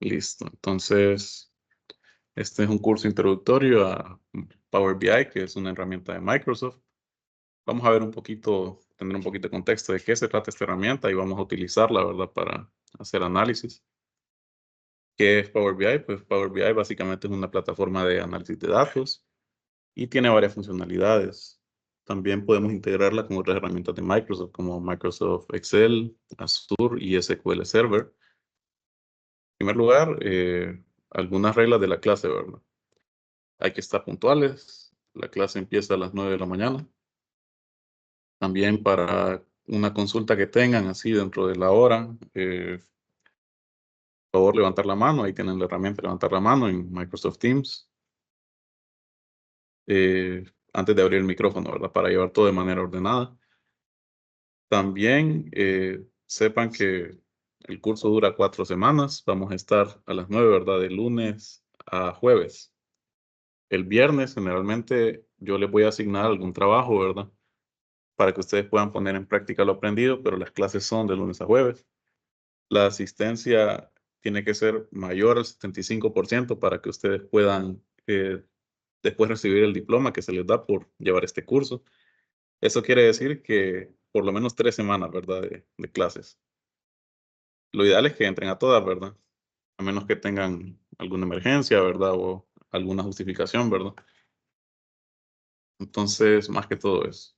Listo. Entonces, este es un curso introductorio a Power BI, que es una herramienta de Microsoft. Vamos a ver un poquito, tener un poquito de contexto de qué se trata esta herramienta y vamos a utilizarla, ¿verdad?, para hacer análisis. ¿Qué es Power BI? Pues Power BI básicamente es una plataforma de análisis de datos y tiene varias funcionalidades. También podemos integrarla con otras herramientas de Microsoft, como Microsoft Excel, Azure y SQL Server. En primer lugar, algunas reglas de la clase, ¿verdad? Hay que estar puntuales. La clase empieza a las 9 de la mañana. También para una consulta que tengan así dentro de la hora, por favor levantar la mano. Ahí tienen la herramienta levantar la mano en Microsoft Teams. Antes de abrir el micrófono, ¿verdad? Para llevar todo de manera ordenada. También sepan que el curso dura 4 semanas. Vamos a estar a las 9, ¿verdad? De lunes a jueves. El viernes generalmente yo les voy a asignar algún trabajo, ¿verdad?, para que ustedes puedan poner en práctica lo aprendido, pero las clases son de lunes a jueves. La asistencia tiene que ser mayor al 75% para que ustedes puedan después recibir el diploma que se les da por llevar este curso. Eso quiere decir que por lo menos 3 semanas, ¿verdad?, de clases. Lo ideal es que entren a todas, ¿verdad? A menos que tengan alguna emergencia, ¿verdad? O alguna justificación, ¿verdad? Entonces, más que todo eso.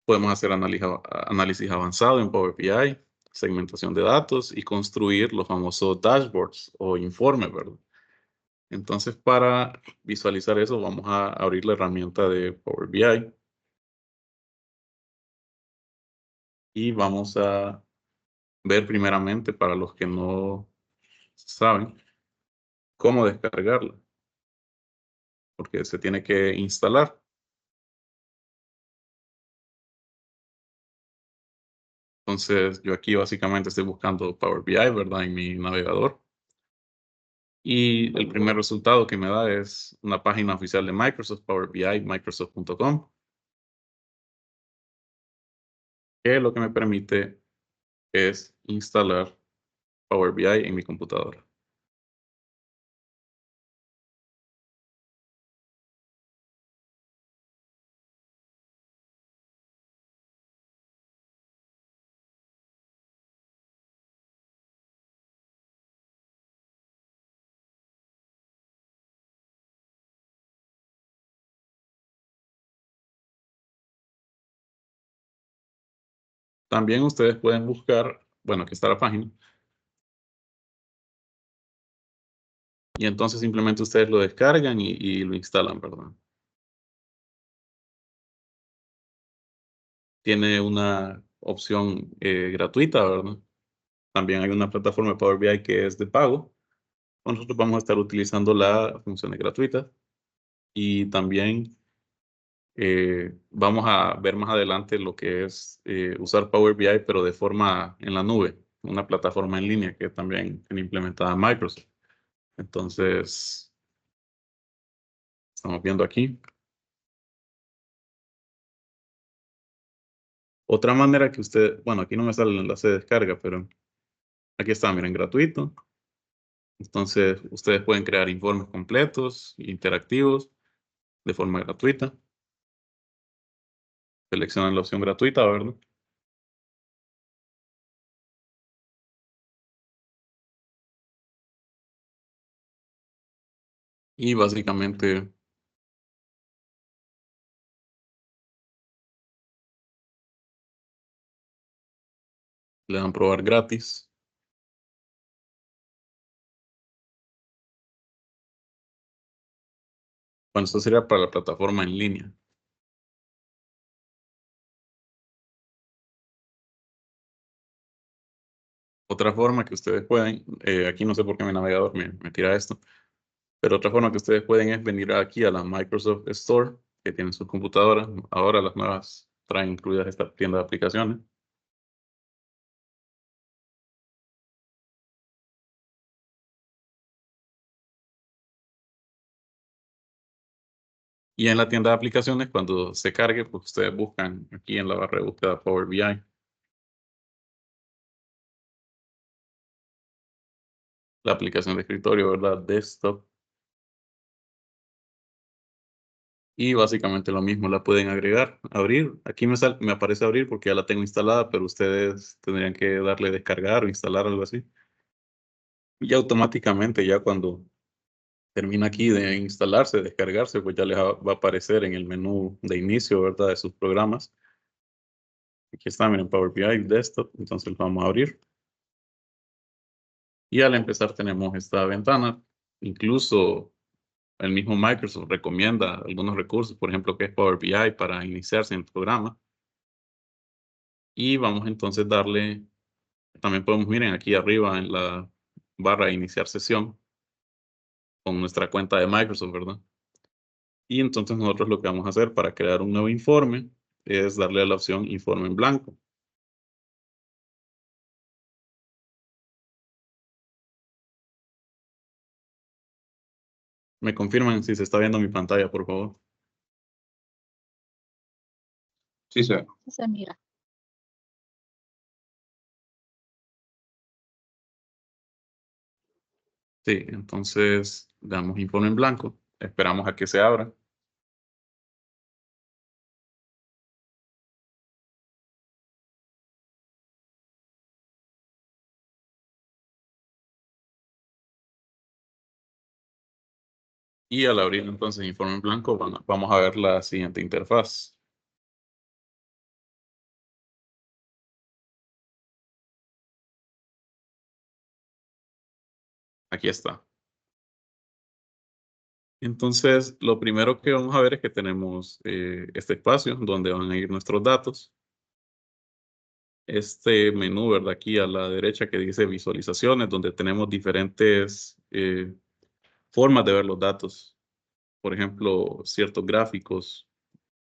Podemos hacer análisis avanzado en Power BI, segmentación de datos y construir los famosos dashboards o informes, ¿verdad? Entonces, para visualizar eso, vamos a abrir la herramienta de Power BI y vamos a ver primeramente, para los que no saben, cómo descargarla, porque se tiene que instalar. Entonces, yo aquí básicamente estoy buscando Power BI, ¿verdad?, en mi navegador. Y el primer resultado que me da es una página oficial de Microsoft, Power BI, microsoft.com, que lo que me permite es instalar Power BI en mi computadora. También ustedes pueden buscar, bueno, aquí está la página, y entonces simplemente ustedes lo descargan y lo instalan, ¿verdad? Tiene una opción gratuita, ¿verdad? También hay una plataforma de Power BI que es de pago. Nosotros vamos a estar utilizando la funciones gratuitas y también vamos a ver más adelante lo que es usar Power BI, pero de forma en la nube, una plataforma en línea que también tiene implementada Microsoft. Entonces, estamos viendo aquí. Otra manera que usted, bueno, aquí no me sale el enlace de descarga, pero aquí está, miren, gratuito. Entonces, ustedes pueden crear informes completos, interactivos, de forma gratuita. Seleccionan la opción gratuita, ¿verdad? Y básicamente le dan probar gratis. Bueno, esto sería para la plataforma en línea. Otra forma que ustedes pueden, aquí no sé por qué mi navegador me tira esto, pero otra forma que ustedes pueden es venir aquí a la Microsoft Store, que tienen sus computadoras. Ahora las nuevas traen incluidas esta tienda de aplicaciones. Y en la tienda de aplicaciones, cuando se cargue, pues ustedes buscan aquí en la barra de búsqueda Power BI. la aplicación de escritorio, ¿verdad? Desktop. Y básicamente lo mismo, la pueden agregar, abrir. Aquí me aparece abrir porque ya la tengo instalada, pero ustedes tendrían que darle descargar o instalar algo así. Y automáticamente ya cuando termina aquí de instalarse, descargarse, pues ya les va a aparecer en el menú de inicio, ¿verdad? De sus programas. Aquí está, miren, Power BI, Desktop. Entonces lo vamos a abrir. Y al empezar tenemos esta ventana. Incluso el mismo Microsoft recomienda algunos recursos, por ejemplo, que es Power BI para iniciarse en el programa. Y vamos entonces a darle, también podemos, miren, aquí arriba en la barra de iniciar sesión con nuestra cuenta de Microsoft, ¿verdad? Y entonces nosotros lo que vamos a hacer para crear un nuevo informe es darle a la opción informe en blanco. Me confirman si se está viendo mi pantalla, por favor. Sí, se ve. Sí se mira. Sí, entonces damos informe en blanco. Esperamos a que se abra. Y al abrir entonces informe en blanco, vamos a ver la siguiente interfaz. Aquí está. Entonces, lo primero que vamos a ver es que tenemos este espacio donde van a ir nuestros datos. Este menú, ¿verdad? Aquí a la derecha que dice visualizaciones, donde tenemos diferentes formas de ver los datos. Por ejemplo, ciertos gráficos.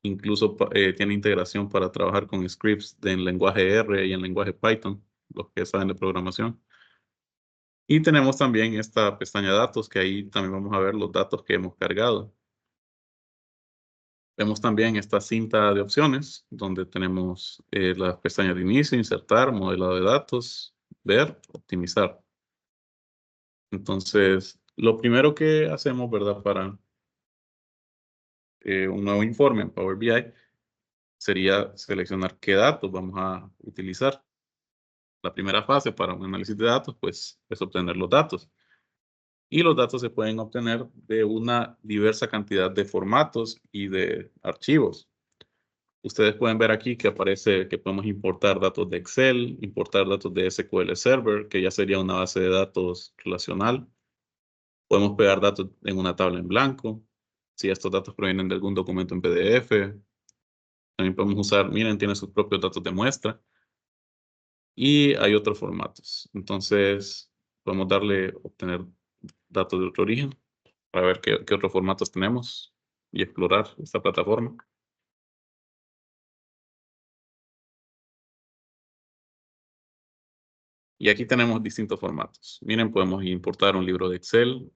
Incluso tiene integración para trabajar con scripts en lenguaje R y en lenguaje Python, los que saben de programación. Y tenemos también esta pestaña datos, que ahí también vamos a ver los datos que hemos cargado. Vemos también esta cinta de opciones, donde tenemos las pestañas de inicio, insertar, modelado de datos, ver, optimizar. Entonces, lo primero que hacemos, ¿verdad? Para un nuevo informe en Power BI sería seleccionar qué datos vamos a utilizar. La primera fase para un análisis de datos, pues, es obtener los datos. Y los datos se pueden obtener de una diversa cantidad de formatos y de archivos. Ustedes pueden ver aquí que aparece que podemos importar datos de Excel, importar datos de SQL Server, que ya sería una base de datos relacional. Podemos pegar datos en una tabla en blanco. Si estos datos provienen de algún documento en PDF. También podemos usar, miren, tiene sus propios datos de muestra. Y hay otros formatos. Entonces, podemos darle obtener datos de otro origen para ver qué otros formatos tenemos y explorar esta plataforma. Y aquí tenemos distintos formatos. Miren, podemos importar un libro de Excel,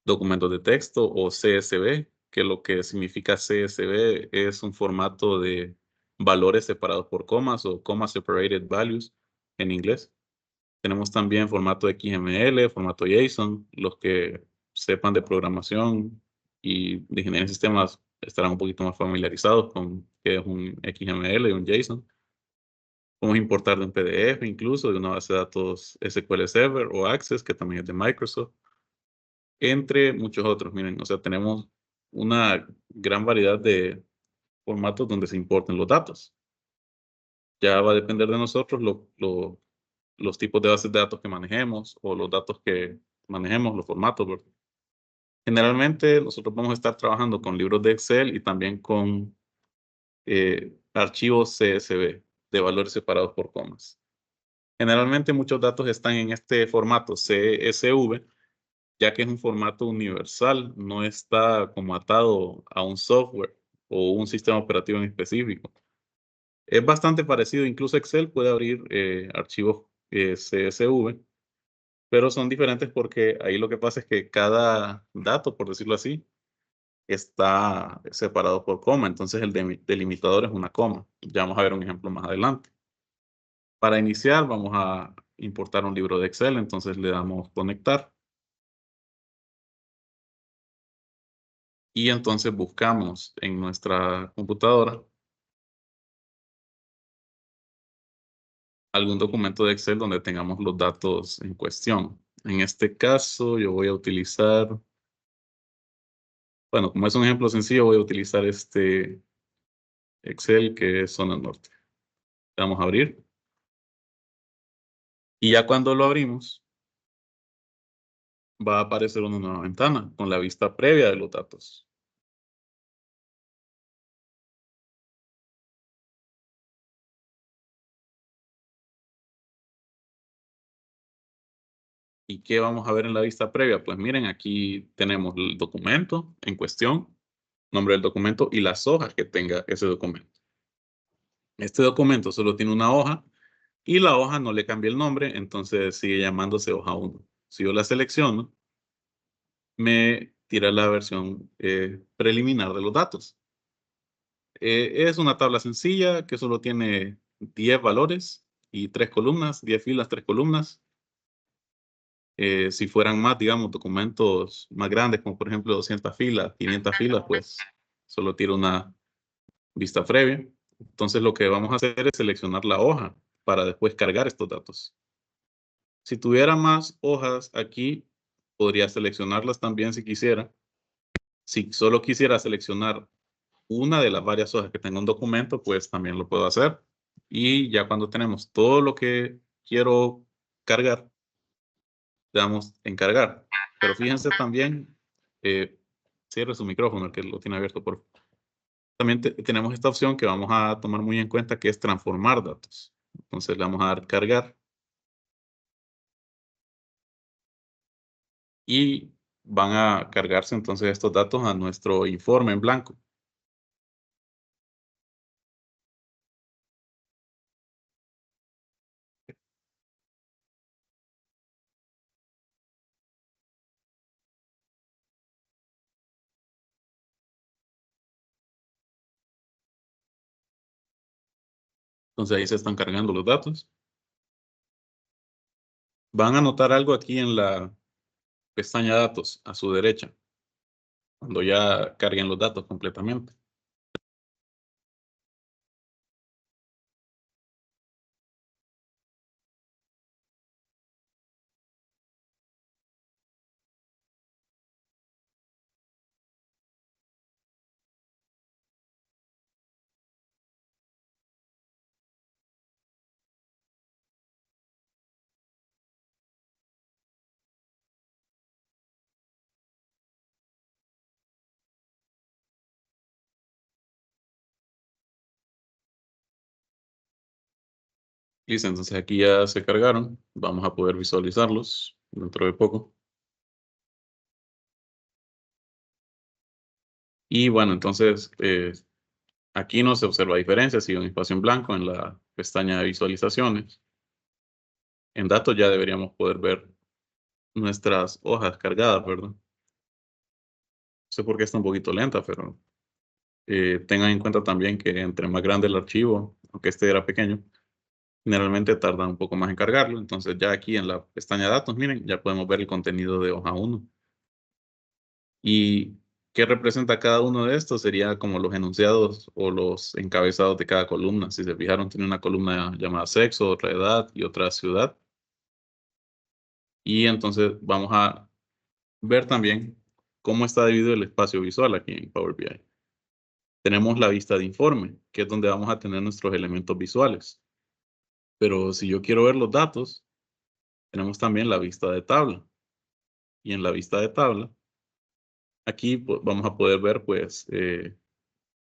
documentos de texto o CSV, que lo que significa CSV es un formato de valores separados por comas o comma separated values en inglés. Tenemos también formato XML, formato JSON. Los que sepan de programación y de ingeniería de sistemas estarán un poquito más familiarizados con qué es un XML y un JSON. Podemos importar de un PDF, incluso de una base de datos SQL Server o Access, que también es de Microsoft, entre muchos otros. Miren, o sea, tenemos una gran variedad de formatos donde se importen los datos. Ya va a depender de nosotros los tipos de bases de datos que manejemos o los datos que manejemos, los formatos, ¿verdad? Generalmente nosotros vamos a estar trabajando con libros de Excel y también con archivos CSV de valores separados por comas. Generalmente muchos datos están en este formato CSV, ya que es un formato universal, no está como atado a un software o un sistema operativo en específico. Es bastante parecido, incluso Excel puede abrir archivos CSV, pero son diferentes porque ahí lo que pasa es que cada dato, por decirlo así, está separado por coma, entonces el delimitador es una coma. Ya vamos a ver un ejemplo más adelante. Para iniciar, vamos a importar un libro de Excel, entonces le damos conectar. Y entonces buscamos en nuestra computadora algún documento de Excel donde tengamos los datos en cuestión. En este caso, yo voy a utilizar, bueno, como es un ejemplo sencillo, voy a utilizar este Excel que es zona norte. Vamos a abrir. Y ya cuando lo abrimos, va a aparecer una nueva ventana con la vista previa de los datos. ¿Y qué vamos a ver en la vista previa? Pues miren, aquí tenemos el documento en cuestión, nombre del documento y las hojas que tenga ese documento. Este documento solo tiene una hoja y la hoja no le cambia el nombre, entonces sigue llamándose hoja 1. Si yo la selecciono, me tira la versión preliminar de los datos. Es una tabla sencilla que solo tiene 10 valores y 3 columnas, 10 filas, 3 columnas. Si fueran más, digamos, documentos más grandes, como por ejemplo 200 filas, 500 filas, pues solo tiene una vista previa. Entonces lo que vamos a hacer es seleccionar la hoja para después cargar estos datos. Si tuviera más hojas aquí, podría seleccionarlas también si quisiera. Si solo quisiera seleccionar una de las varias hojas que tenga un documento, pues también lo puedo hacer. Y ya cuando tenemos todo lo que quiero cargar, le damos en cargar. Pero fíjense también, cierre su micrófono, el que lo tiene abierto, por favor. También tenemos esta opción que vamos a tomar muy en cuenta, que es transformar datos. Entonces le vamos a dar cargar. Y van a cargarse entonces estos datos a nuestro informe en blanco. Entonces ahí se están cargando los datos. Van a notar algo aquí en la pestaña datos a su derecha, cuando ya carguen los datos completamente. Listo, entonces aquí ya se cargaron. Vamos a poder visualizarlos dentro de poco. Y bueno, entonces aquí no se observa diferencia, sigue un espacio en blanco en la pestaña de visualizaciones. En datos ya deberíamos poder ver nuestras hojas cargadas, ¿verdad? No sé por qué está un poquito lenta, pero tengan en cuenta también que entre más grande el archivo, aunque este era pequeño, generalmente tarda un poco más en cargarlo. Entonces ya aquí en la pestaña datos, miren, ya podemos ver el contenido de hoja 1. ¿Y qué representa cada uno de estos? Sería como los enunciados o los encabezados de cada columna. Si se fijaron, tiene una columna llamada sexo, otra edad y otra ciudad. Y entonces vamos a ver también cómo está dividido el espacio visual aquí en Power BI. Tenemos la vista de informe, que es donde vamos a tener nuestros elementos visuales. Pero si yo quiero ver los datos, tenemos también la vista de tabla. Y en la vista de tabla, aquí pues, vamos a poder ver pues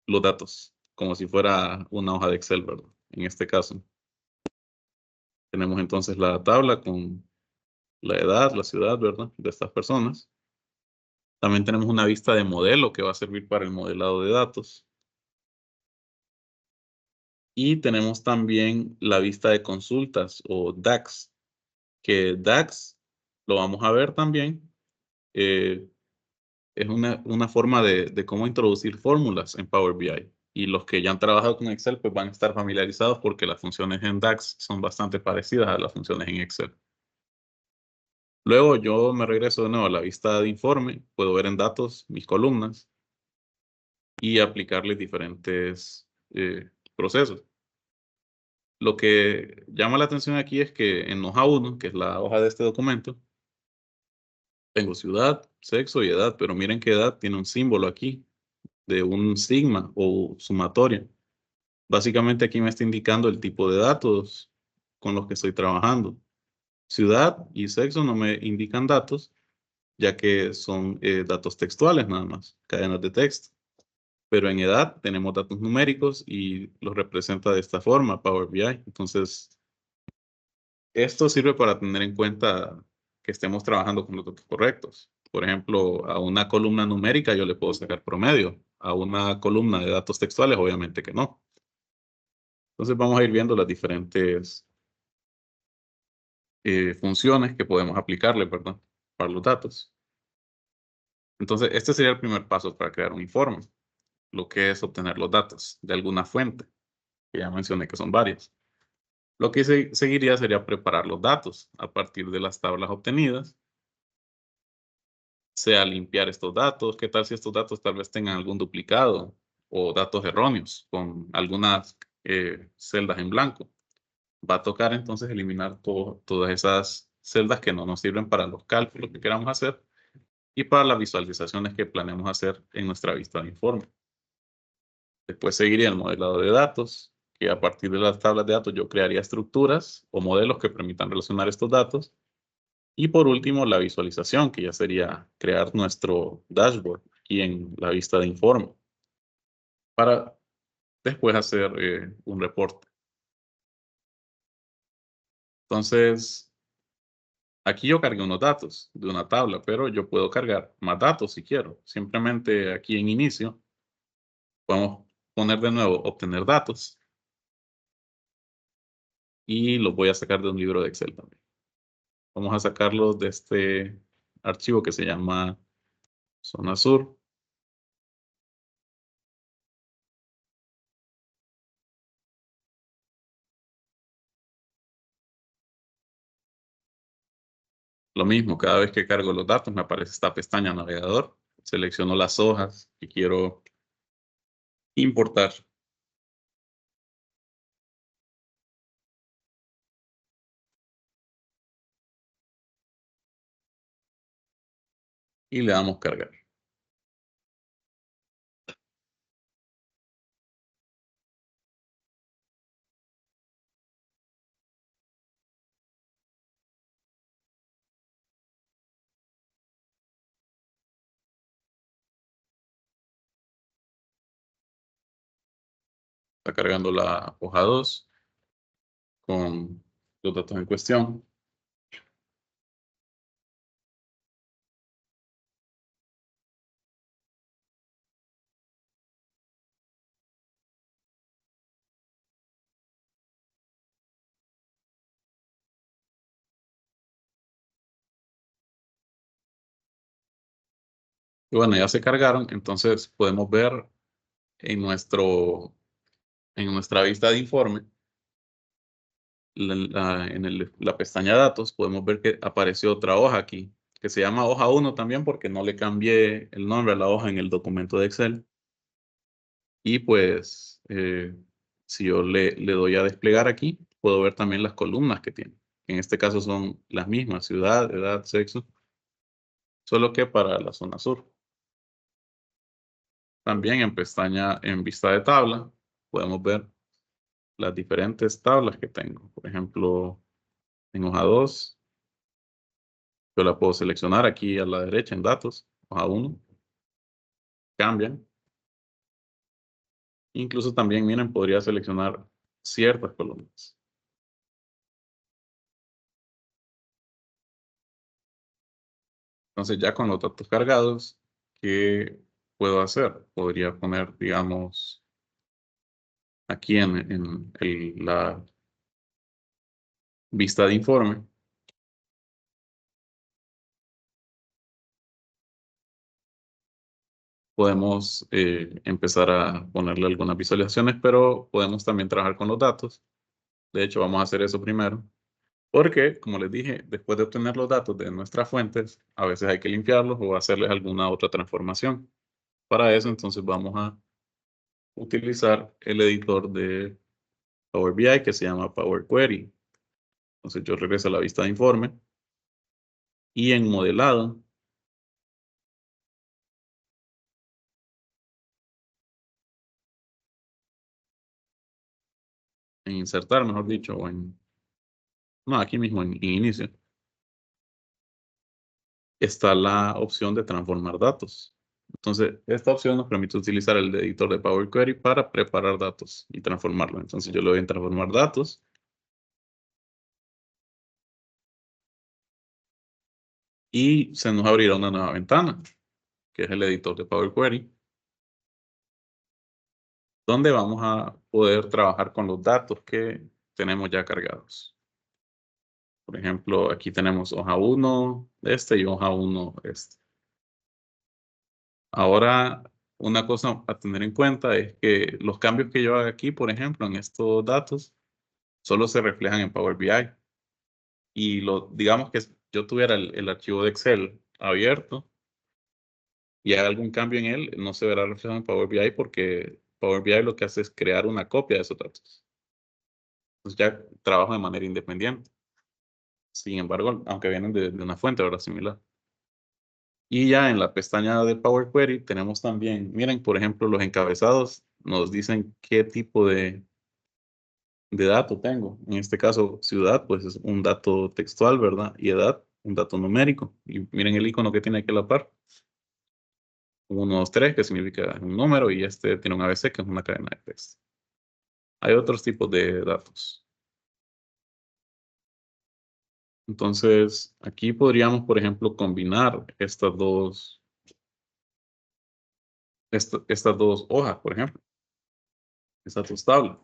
los datos, como si fuera una hoja de Excel, ¿verdad? En este caso. Tenemos entonces la tabla con la edad, la ciudad, ¿verdad? De estas personas. También tenemos una vista de modelo que va a servir para el modelado de datos. Y tenemos también la vista de consultas o DAX, que DAX lo vamos a ver también. Es una forma de cómo introducir fórmulas en Power BI. Y los que ya han trabajado con Excel pues van a estar familiarizados porque las funciones en DAX son bastante parecidas a las funciones en Excel. Luego yo me regreso de nuevo a la vista de informe, puedo ver en datos mis columnas y aplicarles diferentes procesos. Lo que llama la atención aquí es que en hoja 1, que es la hoja de este documento, tengo ciudad, sexo y edad, pero miren que edad tiene un símbolo aquí de un sigma o sumatoria. Básicamente aquí me está indicando el tipo de datos con los que estoy trabajando. Ciudad y sexo no me indican datos, ya que son datos textuales nada más, cadenas de texto. Pero en edad tenemos datos numéricos y los representa de esta forma Power BI. Entonces, esto sirve para tener en cuenta que estemos trabajando con los datos correctos. Por ejemplo, a una columna numérica yo le puedo sacar promedio. A una columna de datos textuales, obviamente que no. Entonces vamos a ir viendo las diferentes funciones que podemos aplicarle, perdón, para los datos. Entonces, este sería el primer paso para crear un informe, lo que es obtener los datos de alguna fuente, que ya mencioné que son varias. Lo que seguiría sería preparar los datos a partir de las tablas obtenidas, sea limpiar estos datos. ¿Qué tal si estos datos tal vez tengan algún duplicado o datos erróneos con algunas celdas en blanco? Va a tocar entonces eliminar todas esas celdas que no nos sirven para los cálculos que queramos hacer y para las visualizaciones que planeamos hacer en nuestra vista de informe. Después seguiría el modelado de datos, que a partir de las tablas de datos yo crearía estructuras o modelos que permitan relacionar estos datos. Y por último, la visualización, que ya sería crear nuestro dashboard aquí en la vista de informe para después hacer un reporte. Entonces, aquí yo cargué unos datos de una tabla, pero yo puedo cargar más datos si quiero. Simplemente aquí en inicio podemos poner de nuevo obtener datos y los voy a sacar de un libro de Excel también. Vamos a sacarlos de este archivo que se llama Zona Sur. Lo mismo, cada vez que cargo los datos me aparece esta pestaña navegador. Selecciono las hojas que quiero importar. Y le damos cargar. Está cargando la hoja 2 con los datos en cuestión. Y bueno, ya se cargaron, entonces podemos ver en nuestra vista de informe, en la pestaña datos, podemos ver que apareció otra hoja aquí, que se llama hoja 1 también porque no le cambié el nombre a la hoja en el documento de Excel. Y pues, si yo le doy a desplegar aquí, puedo ver también las columnas que tiene. En este caso son las mismas, ciudad, edad, sexo, solo que para la zona sur. También en pestaña, en vista de tabla, podemos ver las diferentes tablas que tengo. Por ejemplo, en hoja 2, yo la puedo seleccionar aquí a la derecha en datos, hoja 1, cambian. Incluso también, miren, podría seleccionar ciertas columnas. Entonces ya con los datos cargados, ¿qué puedo hacer? Podría poner, digamos, aquí en la vista de informe, podemos empezar a ponerle algunas visualizaciones, pero podemos también trabajar con los datos. De hecho, vamos a hacer eso primero. Porque, como les dije, después de obtener los datos de nuestras fuentes, a veces hay que limpiarlos o hacerles alguna otra transformación. Para eso, entonces, vamos a utilizar el editor de Power BI que se llama Power Query. Entonces, yo regreso a la vista de informe y en modelado, en insertar, mejor dicho, o no, aquí mismo en inicio, está la opción de transformar datos. Entonces, esta opción nos permite utilizar el editor de Power Query para preparar datos y transformarlo. Entonces, yo le voy a transformar datos y se nos abrirá una nueva ventana, que es el editor de Power Query, donde vamos a poder trabajar con los datos que tenemos ya cargados. Por ejemplo, aquí tenemos hoja 1 y hoja 1 este. Ahora, una cosa a tener en cuenta es que los cambios que yo haga aquí, por ejemplo, en estos datos, solo se reflejan en Power BI. Y digamos que yo tuviera el archivo de Excel abierto y haga algún cambio en él, no se verá reflejado en Power BI porque Power BI lo que hace es crear una copia de esos datos. Entonces ya trabajo de manera independiente. Sin embargo, aunque vienen de una fuente, ¿verdad? Similar. Y ya en la pestaña de Power Query tenemos también, miren, por ejemplo, los encabezados nos dicen qué tipo de dato tengo. En este caso, ciudad, pues es un dato textual, ¿verdad? Y edad, un dato numérico. Y miren el icono que tiene aquí a la par. 1, 2, 3, que significa un número, y este tiene un ABC, que es una cadena de texto. Hay otros tipos de datos. Entonces, aquí podríamos, por ejemplo, combinar estas dos hojas, por ejemplo, estas dos tablas.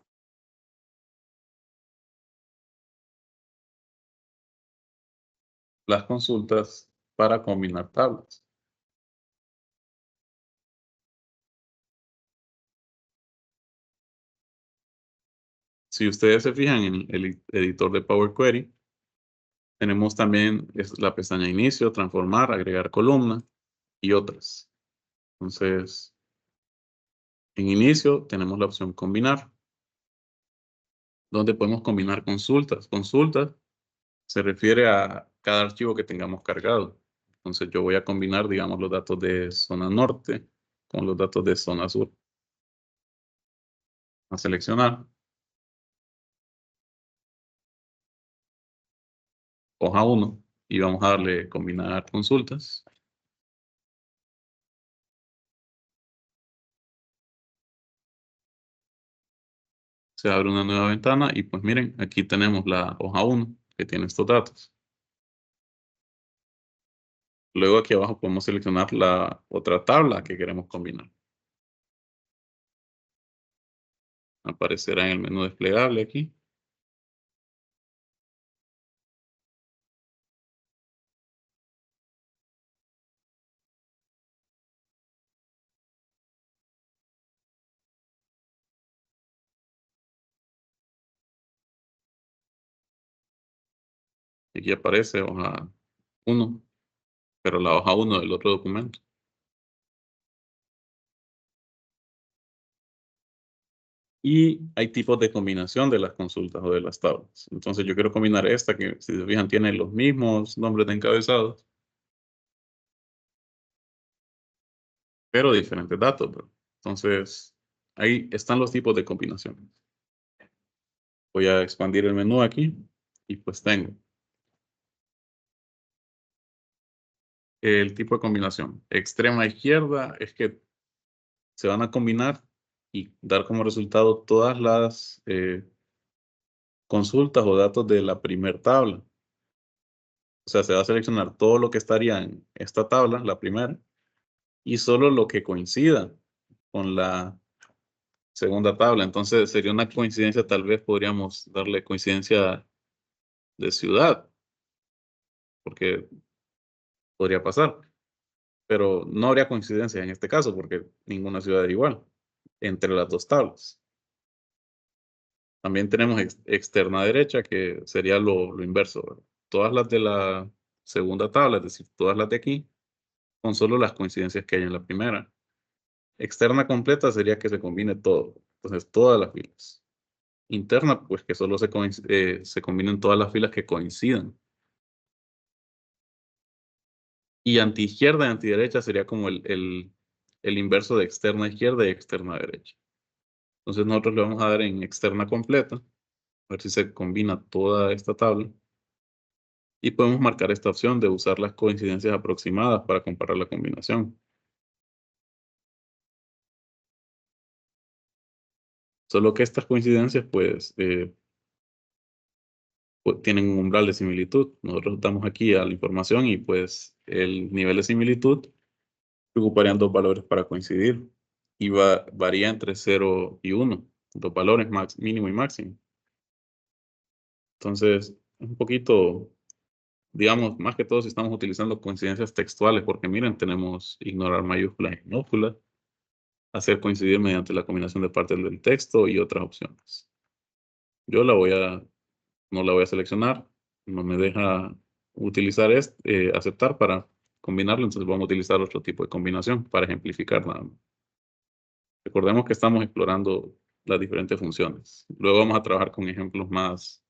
Las consultas para combinar tablas. Si ustedes se fijan en el editor de Power Query, tenemos también la pestaña Inicio, Transformar, Agregar columna y otras. Entonces, en Inicio tenemos la opción Combinar, donde podemos combinar consultas. Consultas se refiere a cada archivo que tengamos cargado. Entonces, yo voy a combinar, digamos, los datos de zona norte con los datos de zona sur. A seleccionar. Hoja 1 y vamos a darle combinar consultas. Se abre una nueva ventana y pues miren, aquí tenemos la hoja 1 que tiene estos datos. Luego aquí abajo podemos seleccionar la otra tabla que queremos combinar. Aparecerá en el menú desplegable aquí. Aquí aparece hoja 1, pero la hoja 1 del otro documento. Y hay tipos de combinación de las consultas o de las tablas. Entonces yo quiero combinar esta que, si se fijan, tiene los mismos nombres de encabezados, pero diferentes datos, ¿verdad? Entonces, ahí están los tipos de combinaciones. Voy a expandir el menú aquí y pues tengo el tipo de combinación. Extrema izquierda es que se van a combinar y dar como resultado todas las consultas o datos de la primer tabla. O sea, se va a seleccionar todo lo que estaría en esta tabla, la primera, y solo lo que coincida con la segunda tabla. Entonces sería una coincidencia, tal vez podríamos darle coincidencia de ciudad, porque podría pasar. pero no habría coincidencia en este caso porque ninguna ciudad era igual entre las dos tablas. También tenemos externa derecha, que sería lo inverso, ¿verdad? Todas las de la segunda tabla, es decir, todas las de aquí, son solo las coincidencias que hay en la primera. Externa completa sería que se combine todo, entonces todas las filas. Interna, pues que solo se combinen todas las filas que coincidan. Y anti-izquierda y antiderecha sería como el inverso de externa izquierda y externa derecha. Entonces nosotros le vamos a dar en externa completa, a ver si se combina toda esta tabla. Y podemos marcar esta opción de usar las coincidencias aproximadas para comparar la combinación. Solo que estas coincidencias, pues, tienen un umbral de similitud. Nosotros damos aquí a la información y pues el nivel de similitud ocuparían dos valores para coincidir. Y varía entre 0 y 1, dos valores mínimo y máximo. Entonces, es un poquito, digamos, más que todo si estamos utilizando coincidencias textuales, porque miren, tenemos ignorar mayúsculas y minúsculas, hacer coincidir mediante la combinación de partes del texto y otras opciones. Yo no la voy a seleccionar, no me deja utilizar aceptar para combinarlo, entonces vamos a utilizar otro tipo de combinación para ejemplificar nada más. Recordemos que estamos explorando las diferentes funciones. Luego vamos a trabajar con ejemplos más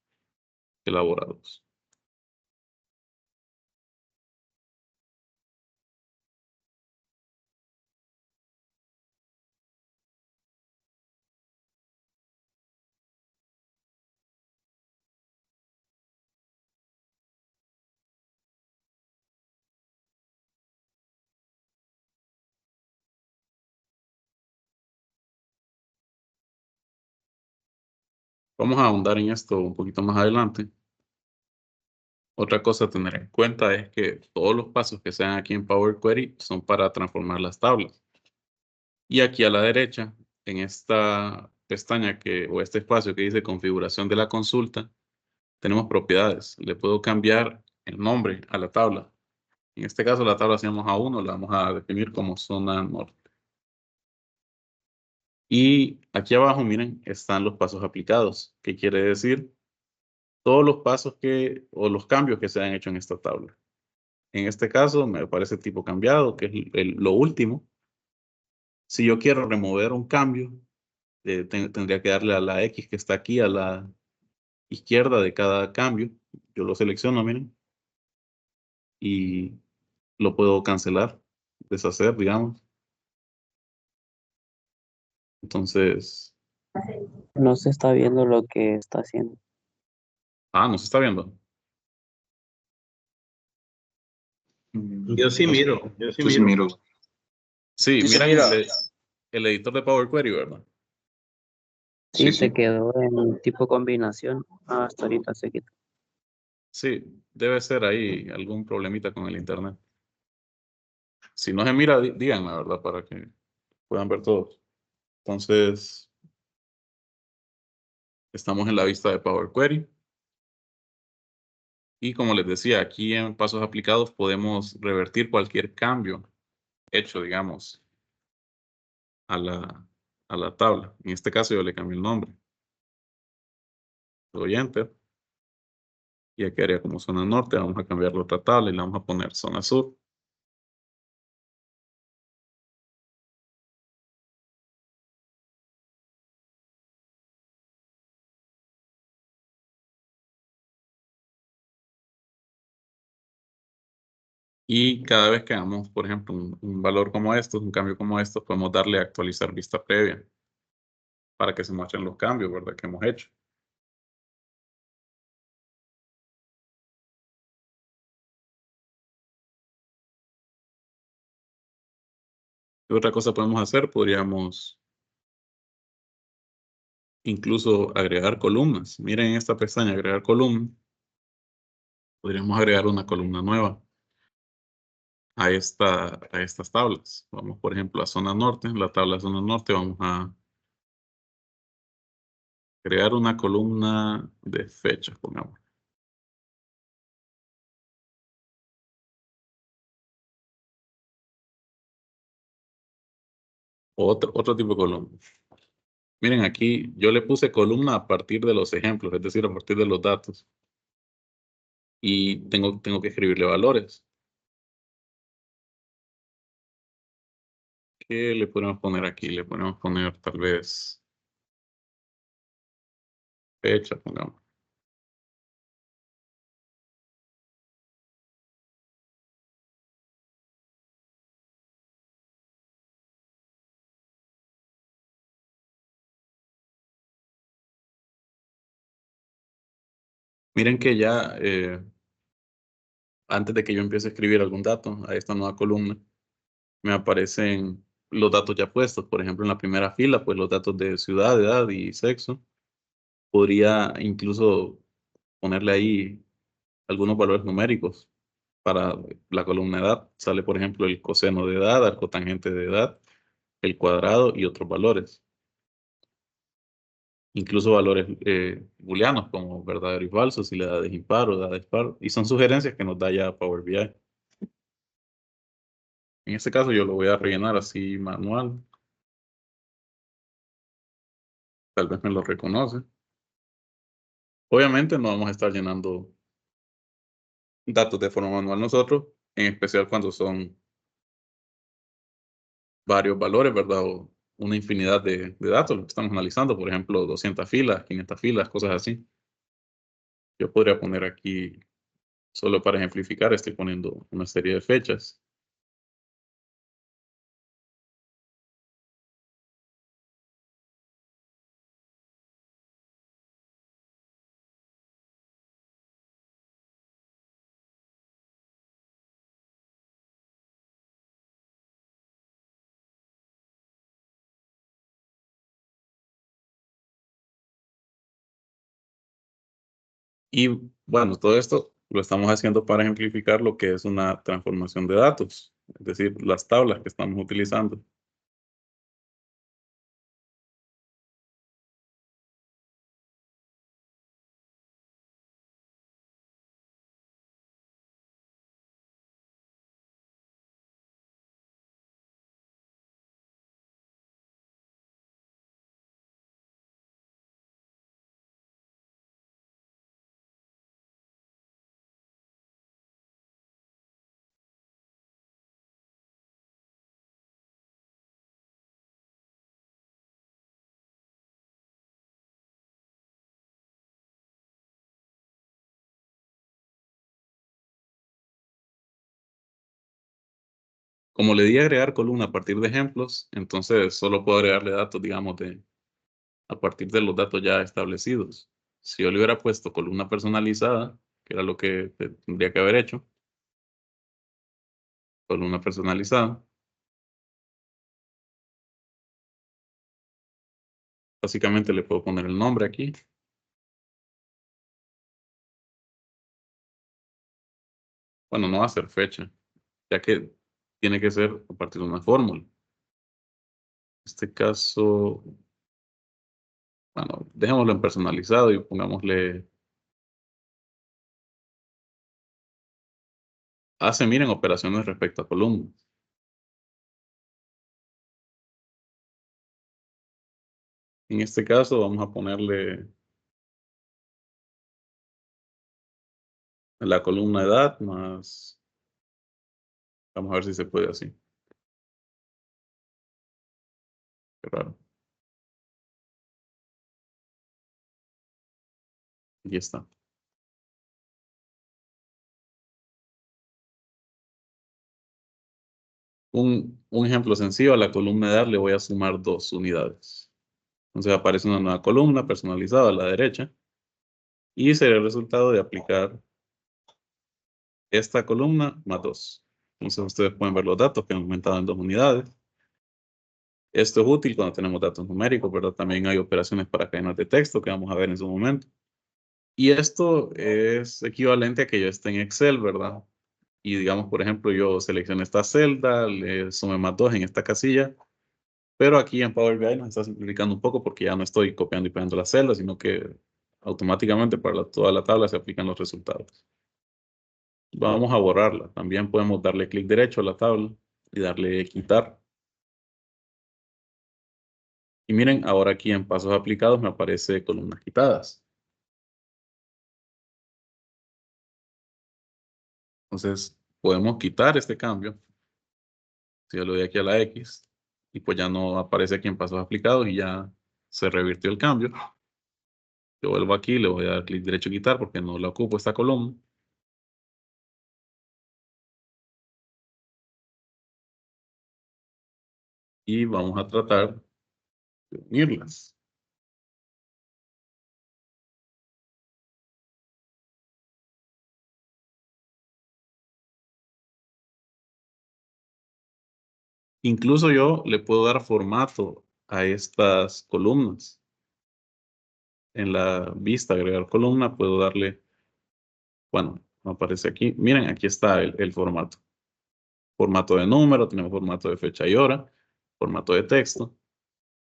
elaborados. Vamos a ahondar en esto un poquito más adelante. Otra cosa a tener en cuenta es que todos los pasos que sean aquí en Power Query son para transformar las tablas. Y aquí a la derecha, en esta pestaña o este espacio que dice configuración de la consulta, tenemos propiedades. Le puedo cambiar el nombre a la tabla. En este caso, la tabla hacíamos A1, la vamos a definir como zona norte. Y aquí abajo, miren, están los pasos aplicados. ¿Qué quiere decir? Todos los pasos o los cambios que se han hecho en esta tabla. En este caso, me parece tipo cambiado, que es lo último. Si yo quiero remover un cambio, tendría que darle a la X que está aquí a la izquierda de cada cambio. Yo lo selecciono, miren, y lo puedo cancelar, deshacer, digamos. Entonces, No se está viendo lo que está haciendo. no se está viendo. Yo sí miro, yo sí Yo sí miro. miro. Sí, Sí, se miren mira. el editor de Power Query, ¿verdad? Sí, Sí, se sí. quedó en tipo combinación. Hasta ahorita se quitó. Sí, debe ser ahí algún problemita con el internet. Si no se mira, díganme, ¿verdad? Para que puedan ver todos. Entonces, estamos en la vista de Power Query. Y como les decía, aquí en pasos aplicados podemos revertir cualquier cambio hecho, digamos, a la tabla. En este caso yo le cambié el nombre. Le doy Enter. Y aquí haría como zona norte. Vamos a cambiar la otra tabla y le vamos a poner zona sur. Y cada vez que hagamos, por ejemplo, un valor como estos, un cambio como estos, podemos darle a actualizar vista previa para que se muestren los cambios, ¿verdad? Que hemos hecho. ¿Qué otra cosa podemos hacer? Podríamos incluso agregar columnas. Miren en esta pestaña, agregar columna. Podríamos agregar una columna nueva a estas tablas. Vamos, por ejemplo, a zona norte. En la tabla de zona norte vamos a crear una columna de fechas, pongamos. Otro tipo de columna. Miren, aquí yo le puse columna a partir de los ejemplos, es decir, a partir de los datos. Y tengo que escribirle valores. ¿Qué le podemos poner aquí? Le podemos poner tal vez fecha, pongamos. Miren que ya antes de que yo empiece a escribir algún dato a esta nueva columna, me aparecen los datos ya puestos. Por ejemplo, en la primera fila, pues los datos de ciudad, edad y sexo. Podría incluso ponerle ahí algunos valores numéricos para la columna edad. Sale, por ejemplo, el coseno de edad, arcotangente de edad, el cuadrado y otros valores. Incluso valores booleanos como verdadero y falso, si la edad es impar o edad es par. Y son sugerencias que nos da ya Power BI. En este caso yo lo voy a rellenar así manual. Tal vez me lo reconoce. Obviamente no vamos a estar llenando datos de forma manual nosotros, en especial cuando son varios valores, ¿verdad? O una infinidad de datos, lo que estamos analizando, por ejemplo, 200 filas, 500 filas, cosas así. Yo podría poner aquí, solo para ejemplificar, estoy poniendo una serie de fechas. Y bueno, todo esto lo estamos haciendo para ejemplificar lo que es una transformación de datos, es decir, las tablas que estamos utilizando. Como le di a agregar columna a partir de ejemplos, entonces solo puedo agregarle datos, digamos, a partir de los datos ya establecidos. Si yo le hubiera puesto columna personalizada, que era lo que tendría que haber hecho, columna personalizada, básicamente le puedo poner el nombre aquí. Bueno, no va a ser fecha, ya que tiene que ser a partir de una fórmula. En este caso, bueno, dejémoslo en personalizado y pongámosle, miren, operaciones respecto a columnas. En este caso vamos a ponerle la columna edad más, vamos a ver si se puede así. Qué raro. Aquí está. Un ejemplo sencillo, a la columna edad le voy a sumar 2 unidades. Entonces aparece una nueva columna personalizada a la derecha y sería el resultado de aplicar esta columna más 2. Entonces ustedes pueden ver los datos que han aumentado en 2 unidades. Esto es útil cuando tenemos datos numéricos, ¿verdad? También hay operaciones para cadenas de texto que vamos a ver en su momento. Y esto es equivalente a que yo esté en Excel, ¿verdad? Y digamos, por ejemplo, yo selecciono esta celda, le sume más 2 en esta casilla, pero aquí en Power BI nos está simplificando un poco porque ya no estoy copiando y pegando las celdas, sino que automáticamente para toda la tabla se aplican los resultados. Vamos a borrarla. También podemos darle clic derecho a la tabla y darle quitar. Y miren, ahora aquí en pasos aplicados me aparece columnas quitadas. Entonces, podemos quitar este cambio. Si yo le doy aquí a la X, y pues ya no aparece aquí en pasos aplicados y ya se revirtió el cambio. Yo vuelvo aquí, le voy a dar clic derecho a quitar porque no la ocupo esta columna. Y vamos a tratar de unirlas. Incluso yo le puedo dar formato a estas columnas. En la vista agregar columna puedo darle, bueno, no aparece aquí. Miren, aquí está el formato. Formato de número, tenemos formato de fecha y hora, formato de texto.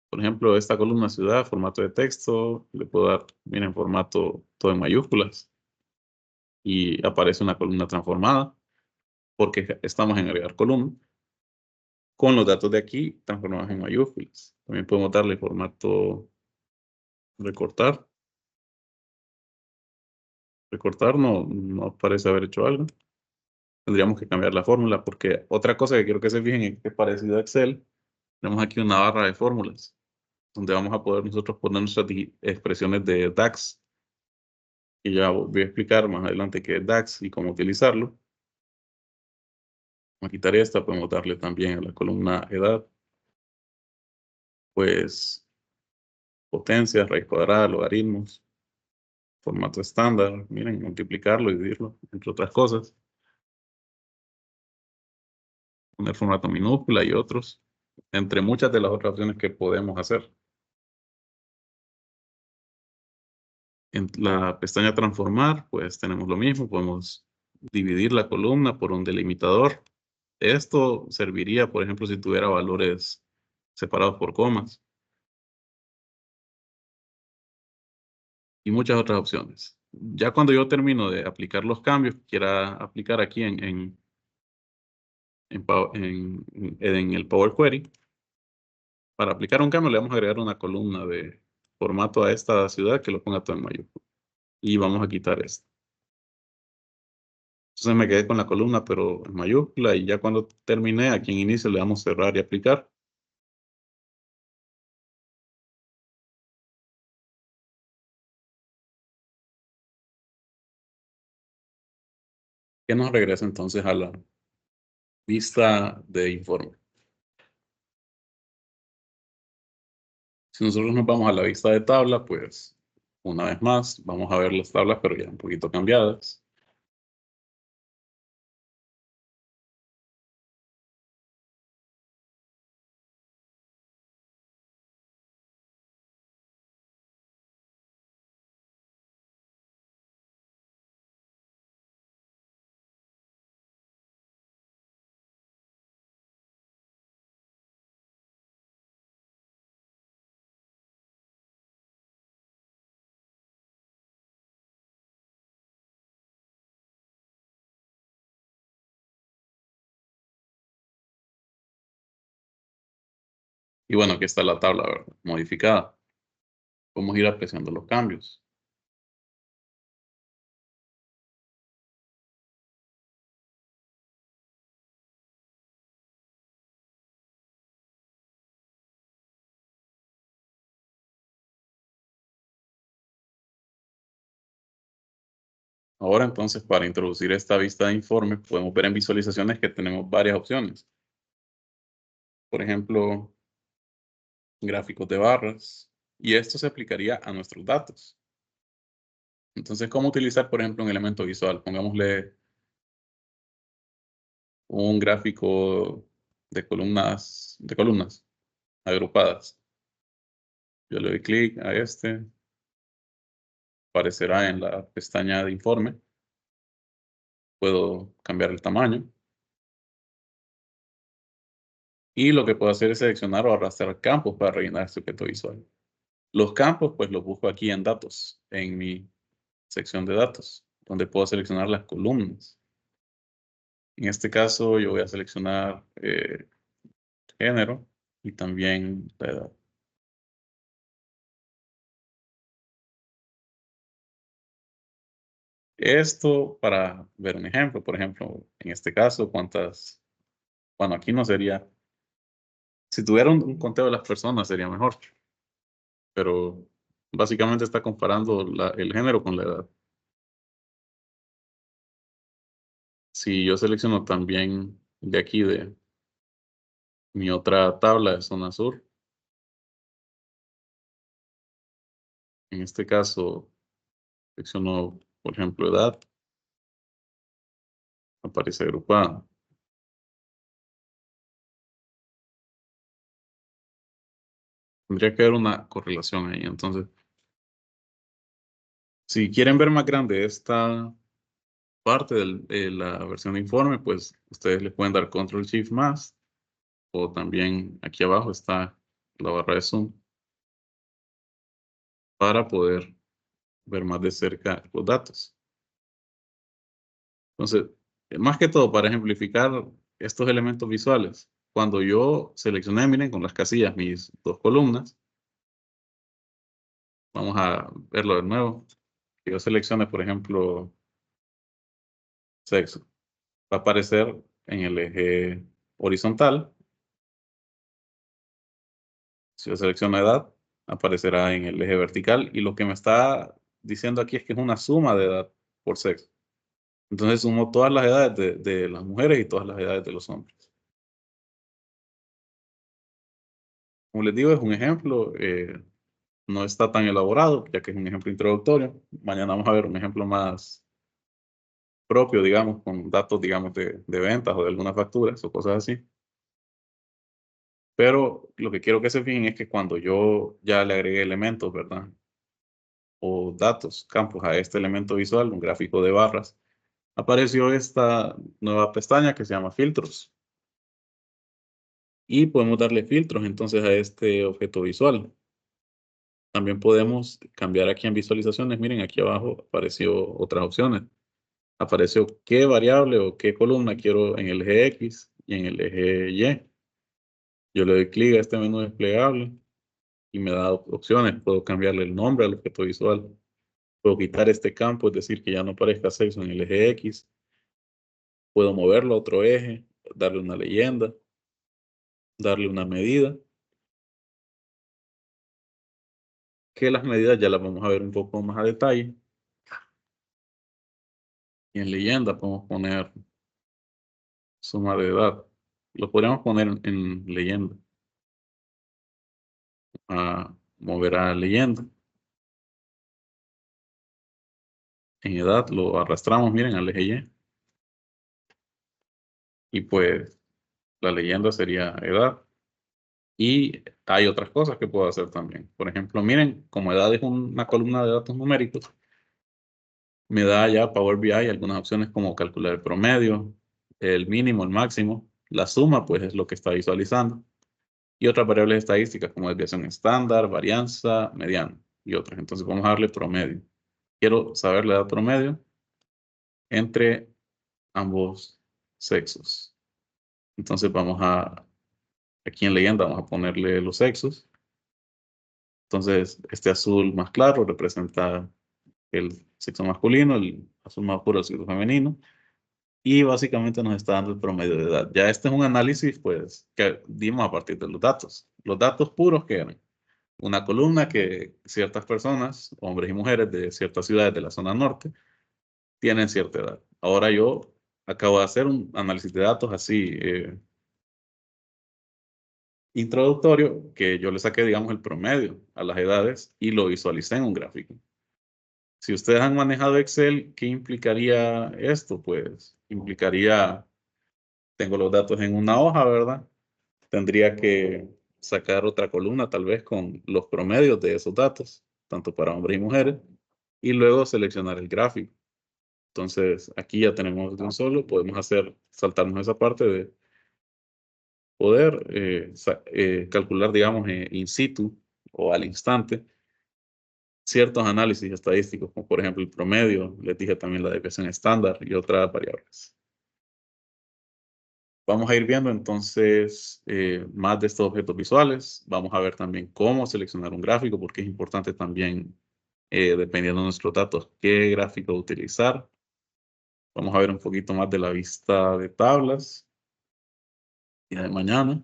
Por ejemplo, esta columna ciudad, formato de texto, le puedo dar, miren, formato todo en mayúsculas. Y aparece una columna transformada porque estamos en agregar columna. Con los datos de aquí transformados en mayúsculas. También podemos darle formato recortar. Recortar no parece haber hecho algo. Tendríamos que cambiar la fórmula porque otra cosa que quiero que se fijen es que parecido a Excel, tenemos aquí una barra de fórmulas donde vamos a poder nosotros poner nuestras expresiones de DAX. Y ya voy a explicar más adelante qué es DAX y cómo utilizarlo. Vamos a quitar esta, podemos darle también a la columna edad. Pues potencias, raíz cuadrada, logaritmos, formato estándar, miren, multiplicarlo, dividirlo, entre otras cosas. Poner formato minúscula y otros, entre muchas de las otras opciones que podemos hacer. En la pestaña transformar, pues tenemos lo mismo, podemos dividir la columna por un delimitador. Esto serviría, por ejemplo, si tuviera valores separados por comas. Y muchas otras opciones. Ya cuando yo termino de aplicar los cambios que quiera aplicar aquí en el Power Query, para aplicar un cambio le vamos a agregar una columna de formato a esta ciudad que lo ponga todo en mayúscula. Y vamos a quitar esto. Entonces me quedé con la columna, pero en mayúscula. Y ya cuando terminé, aquí en inicio le damos cerrar y aplicar. Que nos regresa entonces a la vista de informe. Si nosotros nos vamos a la vista de tabla, pues una vez más vamos a ver las tablas, pero ya un poquito cambiadas. Y bueno, aquí está la tabla, ¿verdad? Modificada. Podemos ir apreciando los cambios. Ahora entonces, para introducir esta vista de informe, podemos ver en visualizaciones que tenemos varias opciones. Por ejemplo, gráficos de barras. Y esto se aplicaría a nuestros datos. Entonces, ¿cómo utilizar, por ejemplo, un elemento visual? Pongámosle un gráfico de columnas agrupadas. Yo le doy clic a este. Aparecerá en la pestaña de informe. Puedo cambiar el tamaño. Y lo que puedo hacer es seleccionar o arrastrar campos para rellenar este objeto visual. Los campos, pues los busco aquí en datos, en mi sección de datos, donde puedo seleccionar las columnas. En este caso, yo voy a seleccionar género y también la edad. Esto para ver un ejemplo, por ejemplo, en este caso, bueno, aquí no sería, si tuviera un conteo de las personas sería mejor, pero básicamente está comparando el género con la edad. Si yo selecciono también de aquí, de mi otra tabla de zona sur, en este caso selecciono, por ejemplo, edad, aparece agrupada. Tendría que haber una correlación ahí. Entonces, si quieren ver más grande esta parte de la versión de informe, pues ustedes le pueden dar Control Shift más, o también aquí abajo está la barra de zoom para poder ver más de cerca los datos. Entonces, más que todo para ejemplificar estos elementos visuales, cuando yo seleccioné, miren, con las casillas mis dos columnas, vamos a verlo de nuevo. Que yo seleccione, por ejemplo, sexo. Va a aparecer en el eje horizontal. Si yo selecciono edad, aparecerá en el eje vertical. Y lo que me está diciendo aquí es que es una suma de edad por sexo. Entonces sumo todas las edades de las mujeres y todas las edades de los hombres. Como les digo, es un ejemplo. No está tan elaborado, ya que es un ejemplo introductorio. Mañana vamos a ver un ejemplo más propio, digamos, con datos, digamos, de ventas o de algunas facturas o cosas así. Pero lo que quiero que se fijen es que cuando yo ya le agregué elementos, ¿verdad? O datos, campos a este elemento visual, un gráfico de barras, apareció esta nueva pestaña que se llama filtros. Y podemos darle filtros entonces a este objeto visual. También podemos cambiar aquí en visualizaciones. Miren, aquí abajo apareció otras opciones. Apareció qué variable o qué columna quiero en el eje X y en el eje Y. Yo le doy clic a este menú desplegable y me da opciones. Puedo cambiarle el nombre al objeto visual. Puedo quitar este campo, es decir, que ya no aparezca sexo en el eje X. Puedo moverlo a otro eje, darle una leyenda, darle una medida. Que las medidas ya las vamos a ver un poco más a detalle. Y en leyenda podemos poner suma de edad. Lo podríamos poner en leyenda. A mover a leyenda. En edad lo arrastramos, miren, al eje Y. Y pues la leyenda sería edad. Y hay otras cosas que puedo hacer también. Por ejemplo, miren, como edad es una columna de datos numéricos, me da ya Power BI algunas opciones como calcular el promedio, el mínimo, el máximo. La suma, pues, es lo que está visualizando. Y otras variables estadísticas como desviación estándar, varianza, mediana y otras. Entonces vamos a darle promedio. Quiero saber la edad promedio entre ambos sexos. Entonces vamos aquí en leyenda vamos a ponerle los sexos. Entonces este azul más claro representa el sexo masculino, el azul más oscuro el sexo femenino. Y básicamente nos está dando el promedio de edad. Ya este es un análisis pues que dimos a partir de los datos. Los datos puros que eran una columna que ciertas personas, hombres y mujeres de ciertas ciudades de la zona norte, tienen cierta edad. Ahora yo acabo de hacer un análisis de datos así introductorio, que yo le saqué, digamos, el promedio a las edades y lo visualicé en un gráfico. Si ustedes han manejado Excel, ¿qué implicaría esto? Pues implicaría, tengo los datos en una hoja, ¿verdad? Tendría que sacar otra columna tal vez con los promedios de esos datos, tanto para hombres y mujeres, y luego seleccionar el gráfico. Entonces, aquí ya tenemos de un solo, podemos saltarnos esa parte de poder calcular, digamos, in situ o al instante ciertos análisis estadísticos, como por ejemplo el promedio, les dije también la desviación estándar y otras variables. Vamos a ir viendo entonces más de estos objetos visuales. Vamos a ver también cómo seleccionar un gráfico, porque es importante también, dependiendo de nuestros datos, qué gráfico utilizar. Vamos a ver un poquito más de la vista de tablas. Día de mañana.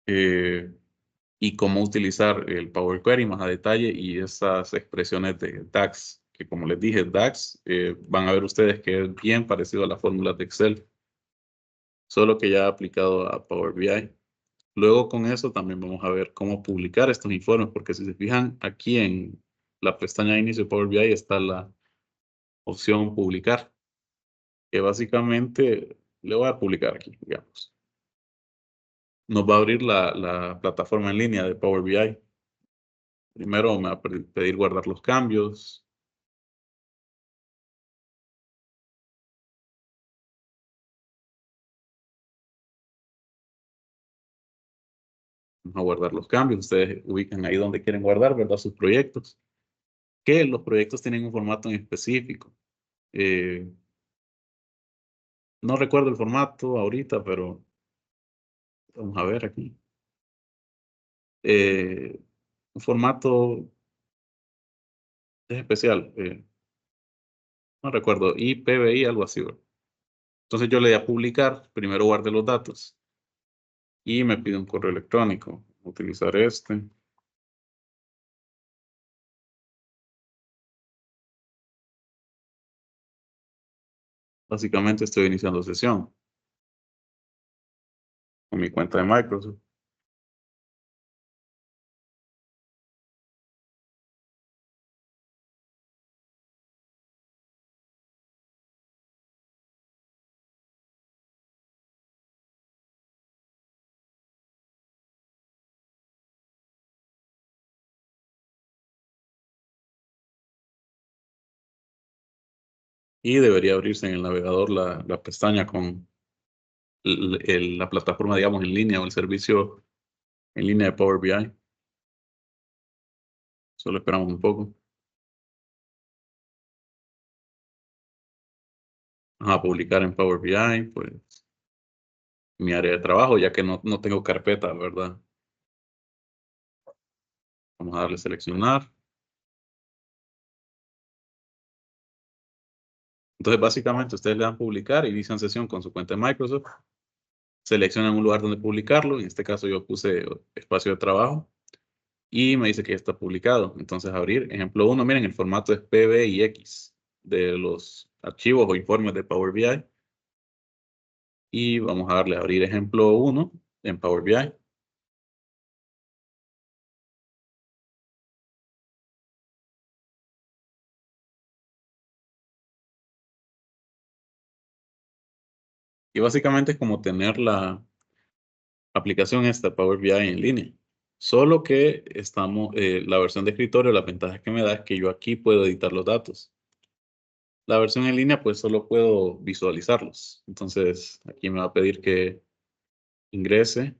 Y cómo utilizar el Power Query más a detalle y esas expresiones de DAX, que como les dije, DAX, van a ver ustedes que es bien parecido a las fórmulas de Excel, solo que ya aplicado a Power BI. Luego con eso también vamos a ver cómo publicar estos informes, porque si se fijan aquí en la pestaña de inicio de Power BI está la opción publicar, que básicamente le voy a publicar aquí, digamos. Nos va a abrir la plataforma en línea de Power BI. Primero me va a pedir guardar los cambios. Vamos a guardar los cambios. Ustedes ubican ahí donde quieren guardar, ¿verdad? Sus proyectos. Que los proyectos tienen un formato en específico. No recuerdo el formato ahorita, pero vamos a ver aquí. Un formato es especial. No recuerdo. IPBI, algo así, ¿verdad? Entonces yo le di a publicar. Primero guardé los datos. Y me pide un correo electrónico. Utilizar este. Básicamente estoy iniciando sesión con mi cuenta de Microsoft. Y debería abrirse en el navegador la pestaña con la plataforma, digamos, en línea o el servicio en línea de Power BI. Solo esperamos un poco. Vamos a publicar en Power BI, pues, mi área de trabajo, ya que no tengo carpeta, ¿verdad? Vamos a darle seleccionar. Entonces, básicamente, ustedes le dan publicar, inician sesión con su cuenta de Microsoft, seleccionan un lugar donde publicarlo. En este caso, yo puse espacio de trabajo y me dice que ya está publicado. Entonces, abrir, ejemplo 1, miren, el formato es PBIX de los archivos o informes de Power BI. Y vamos a darle a abrir ejemplo 1 en Power BI. Y básicamente es como tener la aplicación esta Power BI en línea. Solo que la versión de escritorio, la ventaja que me da es que yo aquí puedo editar los datos. La versión en línea, pues solo puedo visualizarlos. Entonces, aquí me va a pedir que ingrese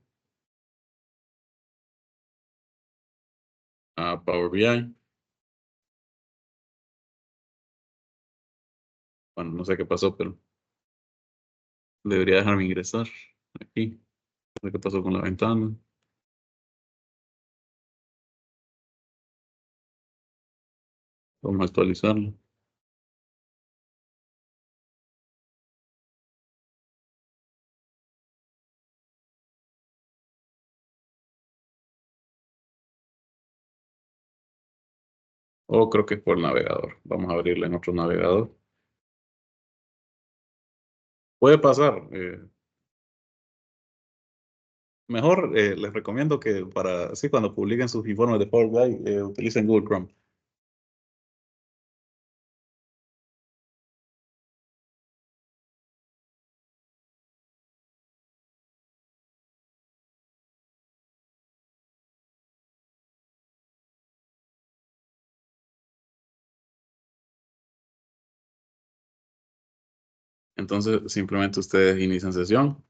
a Power BI. Bueno, no sé qué pasó, pero debería dejarme ingresar aquí. No sé qué pasó con la ventana. Vamos a actualizarlo. O creo que es por navegador. Vamos a abrirla en otro navegador. Puede pasar. Mejor les recomiendo que así cuando publiquen sus informes de Power BI, utilicen Google Chrome. Entonces, simplemente ustedes inician sesión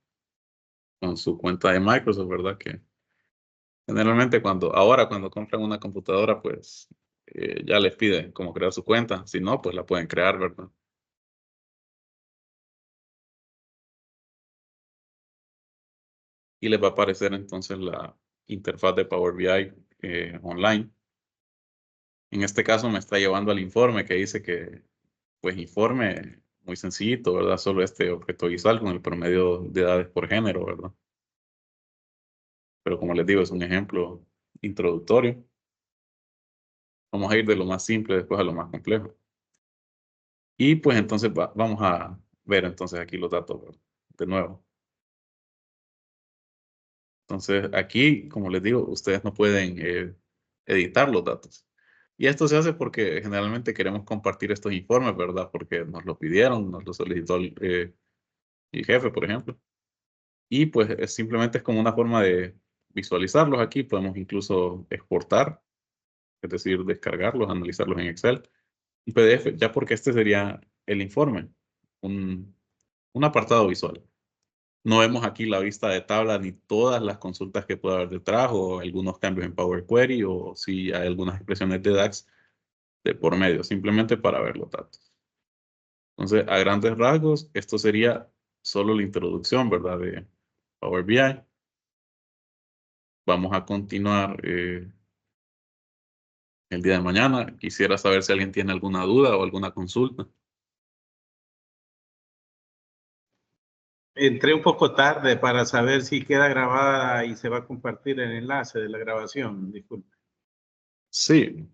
con su cuenta de Microsoft, ¿verdad? Que generalmente ahora cuando compran una computadora, pues ya les piden cómo crear su cuenta. Si no, pues la pueden crear, ¿verdad? Y les va a aparecer entonces la interfaz de Power BI online. En este caso me está llevando al informe que dice que pues informe muy sencillito, ¿verdad? Solo este objeto visual con el promedio de edades por género, ¿verdad? Pero como les digo, es un ejemplo introductorio. Vamos a ir de lo más simple después a lo más complejo. Y pues entonces vamos a ver entonces aquí los datos, ¿verdad? De nuevo. Entonces aquí, como les digo, ustedes no pueden editar los datos. Y esto se hace porque generalmente queremos compartir estos informes, ¿verdad? Porque nos lo pidieron, nos lo solicitó el jefe, por ejemplo. Y pues simplemente es como una forma de visualizarlos aquí. Podemos incluso exportar, es decir, descargarlos, analizarlos en Excel. Un PDF, ya porque este sería el informe, un apartado visual. No vemos aquí la vista de tabla ni todas las consultas que pueda haber detrás o algunos cambios en Power Query o si hay algunas expresiones de DAX de por medio, simplemente para ver los datos. Entonces, a grandes rasgos, esto sería solo la introducción, ¿verdad? De Power BI. Vamos a continuar el día de mañana. Quisiera saber si alguien tiene alguna duda o alguna consulta. Entré un poco tarde para saber si queda grabada y se va a compartir el enlace de la grabación. Disculpe. Sí,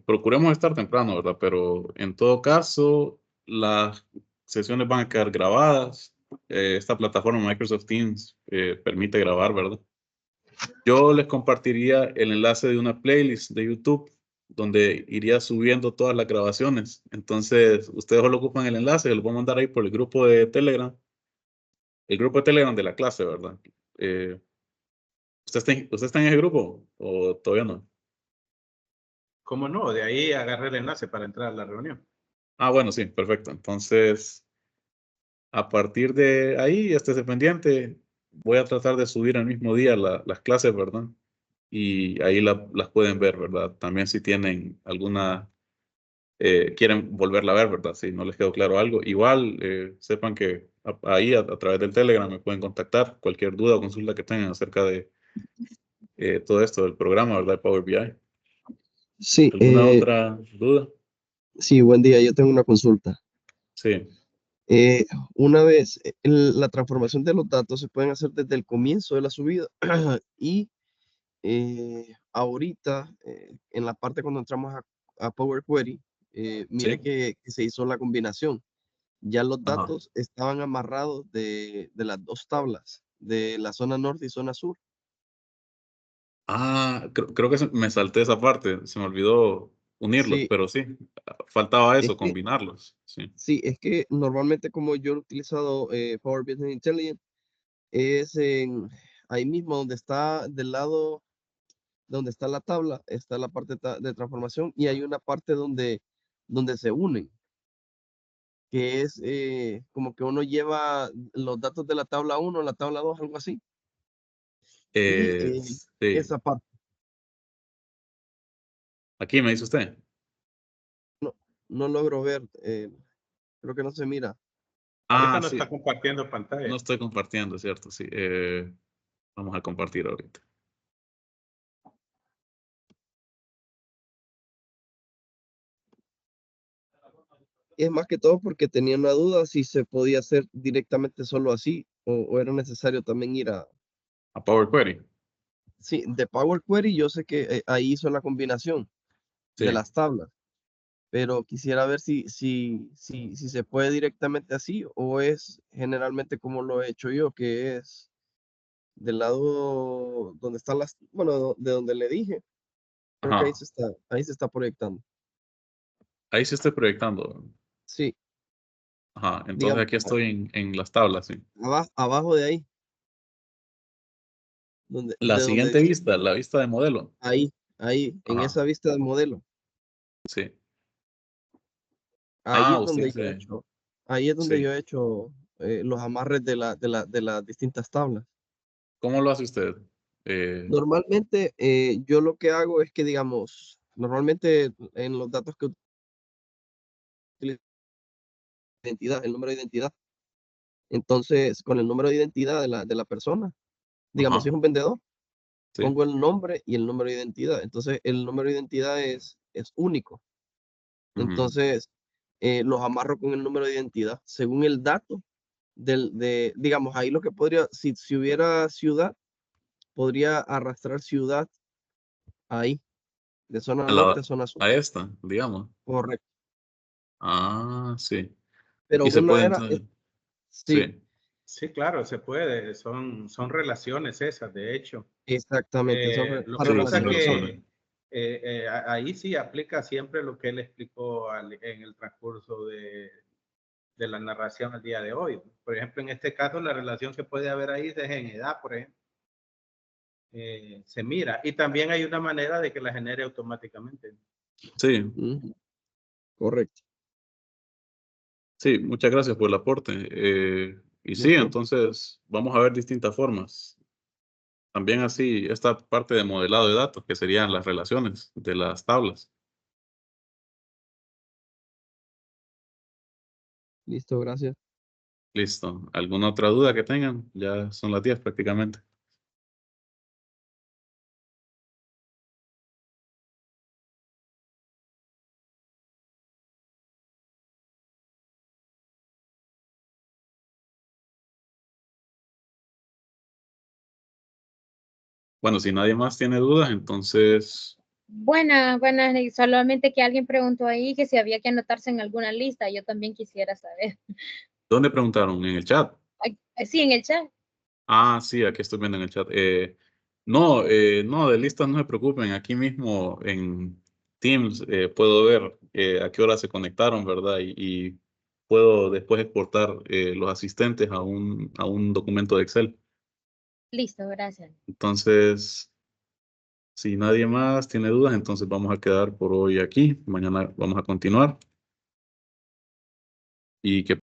procuremos estar temprano, ¿verdad? Pero en todo caso, las sesiones van a quedar grabadas. Esta plataforma Microsoft Teams permite grabar, ¿verdad? Yo les compartiría el enlace de una playlist de YouTube donde iría subiendo todas las grabaciones. Entonces, ustedes solo ocupan el enlace, lo puedo mandar ahí por el grupo de Telegram. El grupo de Telegram de la clase, ¿verdad? ¿Usted está en ese grupo o todavía no? ¿Cómo no? De ahí agarré el enlace para entrar a la reunión. Ah, bueno, sí, perfecto. Entonces, a partir de ahí, estése pendiente. Voy a tratar de subir el mismo día las clases, ¿verdad? Y ahí las pueden ver, ¿verdad? También si tienen alguna, quieren volverla a ver, ¿verdad? Si no les quedó claro algo. Igual, sepan que ahí a través del Telegram me pueden contactar cualquier duda o consulta que tengan acerca de todo esto del programa, ¿verdad? De Power BI. Sí, ¿Alguna otra duda? sí, buen día. Yo tengo una consulta. Sí. Una vez, la transformación de los datos se pueden hacer desde el comienzo de la subida y ahorita, en la parte cuando entramos a Power Query, mire Sí. que se hizo la combinación. Ya los Ajá. datos estaban amarrados de las dos tablas, de la zona norte y zona sur. Ah, creo que me salté esa parte, se me olvidó unirlos, Sí, pero sí, faltaba es eso, que, combinarlos. Sí. sí, es que normalmente como yo he utilizado Power Business Intelligence, es ahí mismo donde está del lado donde está la tabla, está la parte de transformación y hay una parte donde se unen, que es como que uno lleva los datos de la tabla 1 a la tabla 2, algo así. Y Sí. esa parte, Aquí me dice usted. no, no logro ver, creo que no se mira. Ahorita Ah, no está sí, compartiendo no pantalla. estoy compartiendo, ¿cierto? Sí. Vamos a compartir ahorita. Es más que todo porque tenía una duda si se podía hacer directamente solo así o era necesario también ir a, A Power Query. sí, de Power Query yo sé que ahí hizo la combinación de Sí. las tablas, pero quisiera ver si se puede directamente así o es generalmente como lo he hecho yo, que es del lado donde están las, bueno, de donde le dije, creo que Ajá. ahí se está proyectando. Ahí sí estoy proyectando. Sí, Ajá. Entonces digamos, aquí estoy en las tablas, sí. abajo de ahí, La de donde siguiente dice, vista, la vista de modelo. ahí, en Ajá. esa vista del modelo. Sí. Ahí Ah, es usted donde yo he dice. hecho, ahí es donde Sí. yo he hecho los amarres de las distintas tablas. ¿Cómo lo hace usted? Eh, Normalmente yo lo que hago es que, digamos, normalmente en los datos que utilizo, identidad, el número de identidad. Entonces, con el número de identidad de la persona, digamos, si ajá. es un vendedor, Sí. pongo el nombre y el número de identidad. Entonces, el número de identidad es único. Ujú. Entonces, los amarro con el número de identidad. Según el dato digamos, ahí lo que podría, si hubiera ciudad, podría arrastrar ciudad ahí, de zona norte a zona sur. A esta, digamos. Correcto. Ah, sí. Pero Y se una puede era, entonces. sí, Sí. Sí, claro, se puede. Son relaciones esas, de hecho. exactamente, Lo para que pasa son es relaciones. que ahí sí aplica siempre lo que él explicó en el transcurso de la narración el día de hoy. Por ejemplo, en este caso, la relación que puede haber ahí es en edad, por ejemplo. Se mira. Y también hay una manera de que la genere automáticamente. Sí, Ujú, correcto. sí, muchas gracias por el aporte. Y sí, Listo. entonces vamos a ver distintas formas. También así, esta parte de modelado de datos, que serían las relaciones de las tablas. Listo, gracias. Listo. ¿Alguna otra duda que tengan? Ya son las 10 prácticamente. Bueno, si nadie más tiene dudas, entonces, Buenas, y solamente que alguien preguntó ahí que si había que anotarse en alguna lista. Yo también quisiera saber. ¿dónde preguntaron? ¿En el chat? Sí, en el chat. Ah, sí, aquí estoy viendo en el chat. No, no, de listas no se preocupen. Aquí mismo en Teams puedo ver a qué hora se conectaron, ¿verdad? Y puedo después exportar los asistentes a un documento de Excel. Listo, gracias. Entonces, si nadie más tiene dudas, entonces vamos a quedar por hoy aquí. Mañana vamos a continuar. Y que